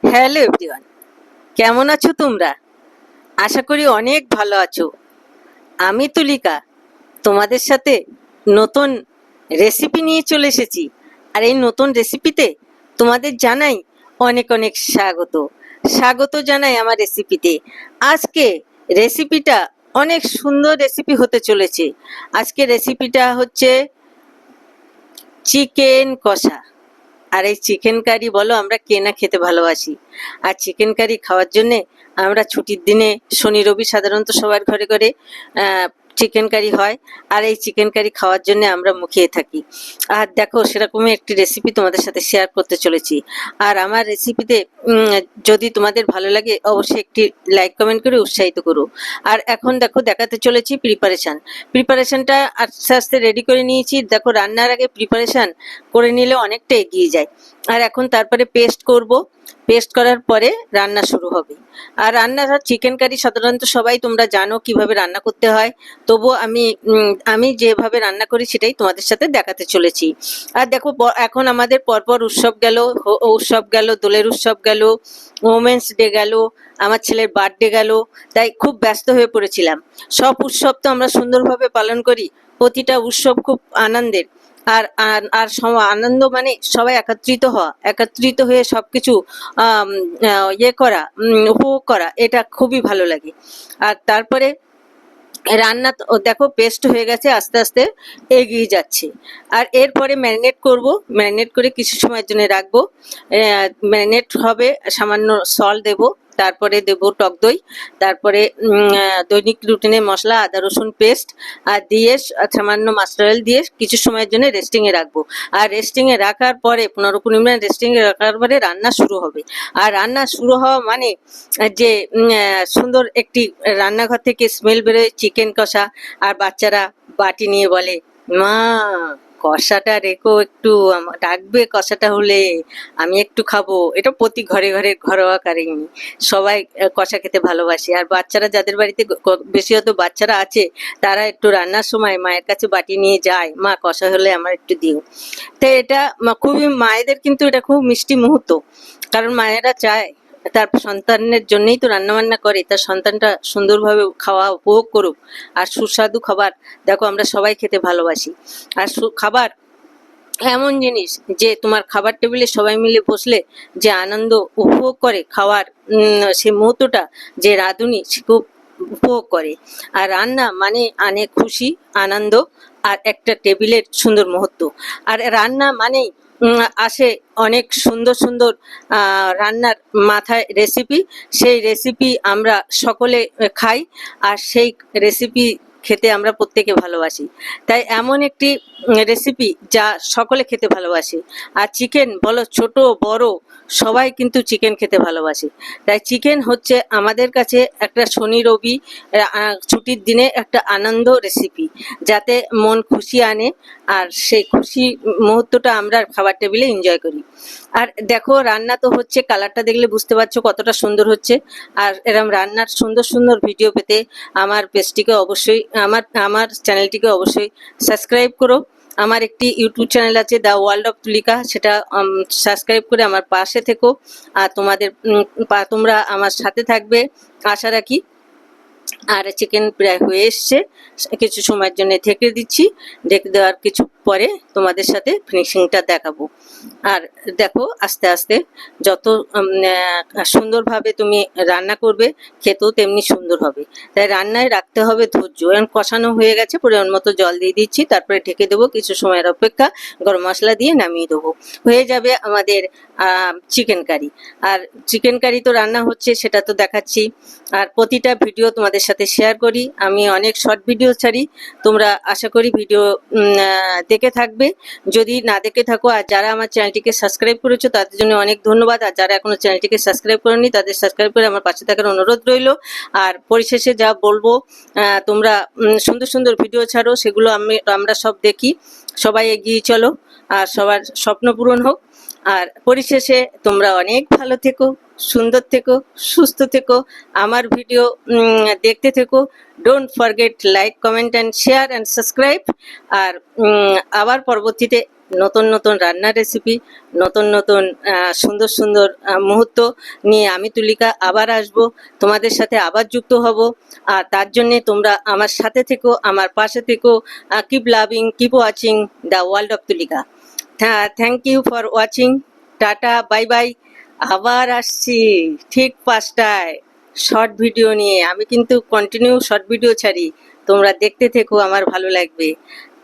Hello everyone, কেমন আছো তোমরা? আশা করি অনেক ভালো আছো। আমি তুলিকা তোমাদের সাথে নতুন রেসিপি নিয়ে চলে এসেছি। আর এই নতুন রেসিপিতে তোমাদের জানাই অনেক অনেক স্বাগত। স্বাগত জানাই আমার রেসিপিতে। আজকে রেসিপিটা অনেক সুন্দর রেসিপি হতে চলেছে। আজকে রেসিপিটা হচ্ছে চিকেন কষা। আর এই চিকেন কারি বলো আমরা কে না খেতে ভালোবাসি। আর চিকেন কারি খাওয়ার জন্যে আমরা ছুটির দিনে শনি রবি সাধারণত সবার ঘরে ঘরে চিকেন কারি হয়। আর এই চিকেন কারি খাওয়ার জন্য আমরা মুখিয়ে থাকি। আর দেখো সেরকমই একটি রেসিপি তোমাদের সাথে শেয়ার করতে চলেছি। আর আমার রেসিপিতে যদি তোমাদের ভালো লাগে অবশ্যই একটি লাইক কমেন্ট করে উৎসাহিত করো। আর এখন দেখো দেখাতে চলেছি প্রিপারেশনটা আস্তে আস্তে রেডি করে নিয়েছি। দেখো রান্নার আগে প্রিপারেশন করে নিলে অনেকটা এগিয়ে যায়। আর এখন তারপরে পেস্ট করব। পেস্ট করার পরে রান্না শুরু হবে। আর রান্নাটা চিকেন কারি সাধারণত সবাই তোমরা জানো কিভাবে রান্না করতে হয়। তবুও আমি যেভাবে রান্না করি সেটাই তোমাদের সাথে দেখাতে চলেছি। আর দেখো এখন আমাদের পরপর উৎসব গেল, উৎসব গেল, দোলের উৎসব গেল, ওমেন্স ডে গেল, আমার ছেলের বার্থডে গেল। তাই খুব ব্যস্ত হয়ে পড়েছিলাম। সব উৎসব তো আমরা সুন্দরভাবে পালন করি। প্রতিটা উৎসব খুব আনন্দের। আর আর আর আনন্দ মানে সবাই একত্রিত হয়ে সবকিছু ইয়ে করা, উপভোগ করা, এটা খুবই ভালো লাগে। আর তারপরে রান্না তো দেখো পেস্ট হয়ে গেছে, আস্তে আস্তে এগিয়ে যাচ্ছে। আর এরপরে ম্যারিনেট করব। ম্যারিনেট করে কিছু সময়ের জন্য রাখবো। ম্যারিনেট হবে, সামান্য সল্ট দেব, তারপরে দেব টক দই, তারপরে দৈনিক রুটিনে মশলা, আদা রসুন পেস্ট আর দিয়ে সামান্য মাস্টার অয়েল দিয়ে কিছু সময়ের জন্য রেস্টিংয়ে রাখবো। আর রেস্টিংয়ে রাখার পরে 15-20 মিনিট রেস্টিংয়ে রাখার পরে রান্না শুরু হবে। আর রান্না শুরু হওয়া মানে যে সুন্দর একটি রান্নাঘর থেকে স্মেল বেরোয় চিকেন কষা। আর বাচ্চারা বাটি নিয়ে বলে, মা কষাটা রেখো একটু, ডাকবে কষাটা হলে আমি একটু খাবো। এটা প্রতি ঘরে ঘরে ঘরোয়া কাহিনী। সবাই কষা খেতে ভালোবাসে। আর বাচ্চারা যাদের বাড়িতে বিশেষত বাচ্চারা আছে তারা একটু রান্নার সময় মায়ের কাছে বাটি নিয়ে যায়, মা কষা হলে আমার একটু দিও। তো এটা খুবই মায়েদের কিন্তু এটা খুব মিষ্টি মুহূর্ত। কারণ মায়েরা চায় তার সন্তানের জন্যই তো রান্নাবান্না করে, তার সন্তানটা সুন্দরভাবে খাওয়া উপভোগ করুক। আর সুস্বাদু খাবার দেখো আমরা সবাই খেতে ভালোবাসি। আর খাবার এমন জিনিস যে তোমার খাবার টেবিলে সবাই মিলে বসলে যে আনন্দ উপভোগ করে খাওয়ার, সে মুহূর্তটা যে রাঁধুনি সে খুব উপভোগ করে। আর রান্না মানে আনে খুশি, আনন্দ আর একটা টেবিলের সুন্দর মুহূর্ত। আর রান্না মানেই আসে অনেক সুন্দর সুন্দর রান্নার মাথায় রেসিপি। সেই রেসিপি আমরা সকলে খাই। আর সেই রেসিপি খেতে আমরা প্রত্যেকে ভালোবাসি। তাই এমন একটি রেসিপি যা সকলে খেতে ভালোবাসে। আর চিকেন বলো ছোট বড় সবাই কিন্তু চিকেন খেতে ভালোবাসে। তাই চিকেন হচ্ছে আমাদের কাছে একটা শনি রবি ছুটির দিনে একটা আনন্দ রেসিপি, যাতে মন খুশি আনে। আর সেই খুশি মুহূর্তটা আমরা খাবার টেবিলে এনজয় করি। আর দেখো রান্না তো হচ্ছে, কালারটা দেখলে বুঝতে পারছো কতটা সুন্দর হচ্ছে। আর এরম রান্নার সুন্দর সুন্দর ভিডিও পেতে আমার পেজটিকে অবশ্যই, আমার চ্যানেলটিকে অবশ্যই সাবস্ক্রাইব করো। আমার একটি ইউটিউব চ্যানেল আছে দ্য ওয়ার্ল্ড অফ তুলিকা, সেটা সাবস্ক্রাইব করে আমার পাশে থেকো। আর তোমরা আমার সাথে থাকবে আশা রাখি। আর চিকেন প্রায় হয়ে এসছে, কিছু সময়ের জন্য ঢেকে দিচ্ছি। ঢেকে দেওয়ার কিছু পরে তোমাদের সাথে ফিনিশিংটা দেখাবো। আর দেখো আস্তে আস্তে যত সুন্দরভাবে তুমি রান্না করবে খেতেও তেমনি সুন্দর হবে। তাই রান্নায় রাখতে হবে ধৈর্য। এখন কষানো হয়ে গেছে, পরিমাণ মতো জল দিয়ে দিচ্ছি, তারপরে ঢেকে দেবো। কিছু সময়ের অপেক্ষা, গরম মশলা দিয়ে নামিয়ে দেবো। হয়ে যাবে আমাদের চিকেন কারি। আর চিকেন কারি তো রান্না হচ্ছে সেটা তো দেখাচ্ছি। আর প্রতিটা ভিডিও তোমাদের সাথে শেয়ার করি। আমি অনেক শর্ট ভিডিও ছাড়ি, তোমরা আশা করি ভিডিও দেখে থাকবে। যদি না দেখে থাকো আর যারা আমার চ্যানেলটিকে সাবস্ক্রাইব করেছো তাদের জন্য অনেক ধন্যবাদ। আর যারা এখনো চ্যানেলটিকে সাবস্ক্রাইব করেনি তাদের সাবস্ক্রাইব করে আমার পাশে থাকার অনুরোধ রইল। আর পরিশেষে যা বলবো, তোমরা সুন্দর সুন্দর ভিডিও ছাড়ো, সেগুলো আমরা সব দেখি। সবাই এগিয়ে চলো আর সবার স্বপ্ন পূরণ হোক। আর পরিশেষে তোমরা অনেক ভালো থেকো, সুন্দর থেকো, সুস্থ থেকো, আমার ভিডিও দেখতে থেকো। Don't forget like comment and share and subscribe. আর আবার পরবর্তীতে নতুন নতুন রান্নার রেসিপি, নতুন নতুন সুন্দর সুন্দর মুহূর্ত নিয়ে আমি তুলিকা আবার আসব, তোমাদের সাথে আবার যুক্ত হব। আর তার জন্যে তোমরা আমার সাথে থেকো, আমার পাশে থেকো। Keep loving, keep watching the world of Tulika. Thank you for watching. Tata, bye bye. আবার আসছি ঠিক 5টায় শর্ট ভিডিও নিয়ে। আমি কিন্তু কন্টিনিউ শর্ট ভিডিও ছাড়ি, তোমরা দেখতে থেকো, আমার ভালো লাগবে।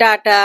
টাটা।